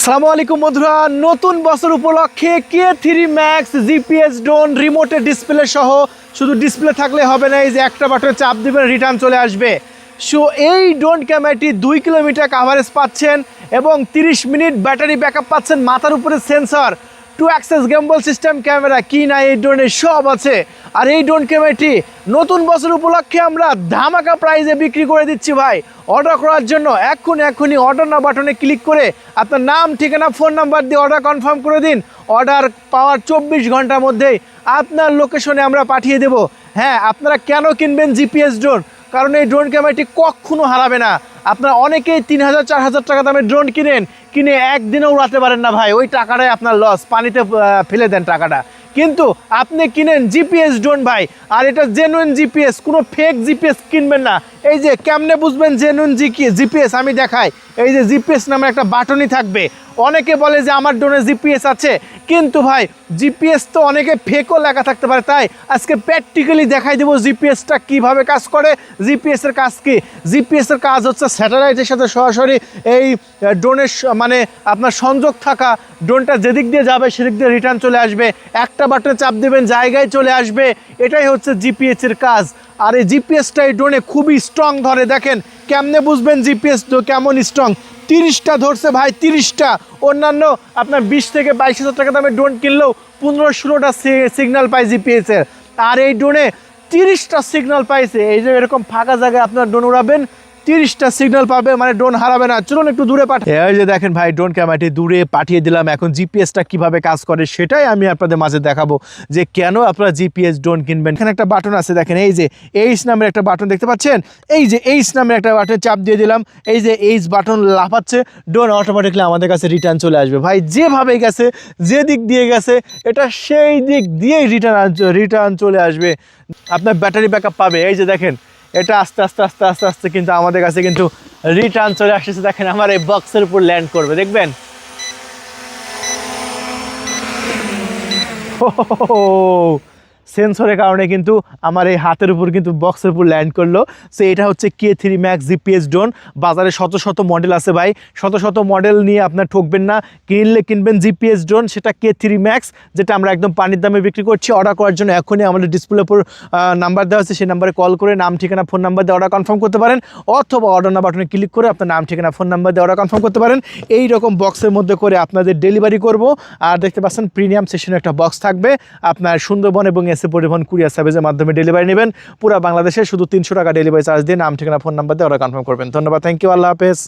আসসালামু আলাইকুম বন্ধুরা, নতুন বছর উপলক্ষে K3 Max জিপিএস ড্রোন রিমোটে ডিসপ্লে সহ, শুধু ডিসপ্লে থাকলে হবে না, এই যে একটা বাটনে চাপ দিবেন রিটার্ন চলে আসবে। সো এই ড্রোন ক্যামেরাটি 2 কিলোমিটার কাভারেজ পাচ্ছেন এবং 30 মিনিট ব্যাটারি ব্যাকআপ পাচ্ছেন, মাথার উপরে sensor, 2 access gimbal system camera, কি না এই ড্রোনে সব আছে। আর এই ড্রোন ক্যামেরাটি নতুন বছর উপলক্ষে আমরা ধামাকা প্রাইজে বিক্রি করে দিচ্ছি ভাই। অর্ডার করার জন্য এখনই অর্ডার না বাটনে ক্লিক করে আপনার নাম, ঠিকানা, ফোন নাম্বার দিয়ে অর্ডার কনফার্ম করে দিন। অর্ডার পাওয়ার 24 ঘন্টার মধ্যেই আপনার লোকেশনে আমরা পাঠিয়ে দেব। হ্যাঁ, আপনারা কেন কিনবেন জিপিএস ড্রোন? কারণ এই ড্রোন ক্যামেরাটি কখনো হারাবে না। আপনারা অনেকেই 3000 4000 টাকা দামের ড্রোন কিনে একদিনও উড়াতে পারেন না ভাই, ওই টাকাটাই আপনার লস, পানিতে ফেলে দেন টাকাটা। কিন্তু আপনি কিনেন জিপিএস ড্রোন ভাই, আর এটা জেনুইন জিপিএস, কোনো ফেক জিপিএস কিনবেন না। এই যে কেমনে বুঝবেন জেনুইন জিপিএস আমি দেখাই। এই যে জিপিএস নামে একটা বাটনই থাকবে। অনেকে বলে যে আমার ড্রোনে জিপিএস আছে, কিন্তু ভাই জিপিএস তো অনেকে ফেকও লেখা থাকতে পারে। তাই আজকে প্র্যাকটিক্যালি দেখাই দেবো জিপিএসটা কিভাবে কাজ করে। জিপিএসের কাজ কি? জিপিএসের কাজ হচ্ছে স্যাটেলাইটের সাথে সরাসরি এই ড্রোনের মানে আপনার সংযোগ থাকা, ড্রোনটা যেদিক দিয়ে যাবে সেদিক দিয়ে রিটার্ন চলে আসবে। একটা বাটনে চাপ দেবেন, জায়গায় চলে আসবে। এটাই হচ্ছে জিপিএসের কাজ। আর এই জিপিএসটা এই ড্রোনে খুবই স্ট্রং ধরে। দেখেন কেমনে বুঝবেন জিপিএস কেমন স্ট্রং? 30টা ধরছে ভাই, 30টা। অন্যান্য আপনার 20 থেকে 22 হাজার টাকা দামের ড্রোন কিনলেও 15-16টা সিগন্যাল পায় জিপিএসের। আর এই ড্রোনে 30টা সিগন্যাল পাইছে। এই যে এরকম ফাঁকা জায়গায় আপনার ড্রোন উড়াবেন, 30টা সিগন্যাল পাবে, মানে ড্রোন হারাবে না। চলুন একটু দূরে পাঠিয়ে, এই যে দেখেন ভাই ড্রোন ক্যামেরাটি দূরে পাঠিয়ে দিলাম। এখন জিপিএসটা কিভাবে কাজ করে সেটাই আমি আপনাদের মাঝে দেখাবো, যে কেন আপনারা জিপিএস ড্রোন কিনবেন। এখানে একটা বাটন আছে, দেখেন এই যে এইচ নামের একটা বাটন দেখতে পাচ্ছেন। এই যে এইচ নামের একটা বাটন চাপ দিয়ে দিলাম, এই যে এইচ বাটন লাফাচ্ছে, ড্রোন অটোমেটিকলি আমাদের কাছে রিটার্ন চলে আসবে। ভাই যেভাবে গেছে, যে দিক দিয়ে গেছে, এটা সেই দিক দিয়েই রিটার্ন চলে আসবে। আপনার ব্যাটারি ব্যাকআপ পাবে। এই যে দেখেন এটা আস্তে আস্তে কিন্তু আমাদের কাছে কিন্তু রিটার্ন চলে আসছে। দেখেন আমার এই বক্সের উপর ল্যান্ড করবে, দেখবেন। সেন্সরের কারণে কিন্তু আমার এই হাতের উপর কিন্তু বক্সের উপর ল্যান্ড করলো। সো এটা হচ্ছে K3 Max জিপিএস ড্রোন। বাজারে শত মডেল আছে ভাই, শত মডেল নিয়ে আপনার ঠকবেন না। কিনবেন জিপিএস ড্রোন, সেটা K3 Max, যেটা আমরা একদম পানির দামে বিক্রি করছি। অর্ডার করার জন্য এখনই আমাদের ডিসপ্লের উপর নাম্বার দেওয়া আছে, সেই নাম্বারে কল করে নাম, ঠিকানা, ফোন নাম্বার দিয়ে অর্ডার কনফার্ম করতে পারেন, অথবা অর্ডার না বাটনে ক্লিক করে আপনার নাম, ঠিকানা, ফোন নাম্বার দিয়ে অর্ডার কনফার্ম করতে পারেন। এই রকম বক্সের মধ্যে করে আপনাদের ডেলিভারি করব। আর দেখতে পাচ্ছেন প্রিমিয়াম সেশনে একটা বক্স থাকবে। আপনার সুন্দরবন এবং এসএ পরিবহন কুরিয়ার সার্ভিসের মাধ্যমে ডেলিভারি নেবেন। পুরো বাংলাদেশে শুধু 300 টাকা ডেলিভারি চার্জ দিয়ে নাম, ঠিকানা, ফোন নাম্বার দিয়ে অর্ডার কনফার্ম করবেন। ধন্যবাদ, থ্যাংক ইউ, আল্লাহ হাফেজ।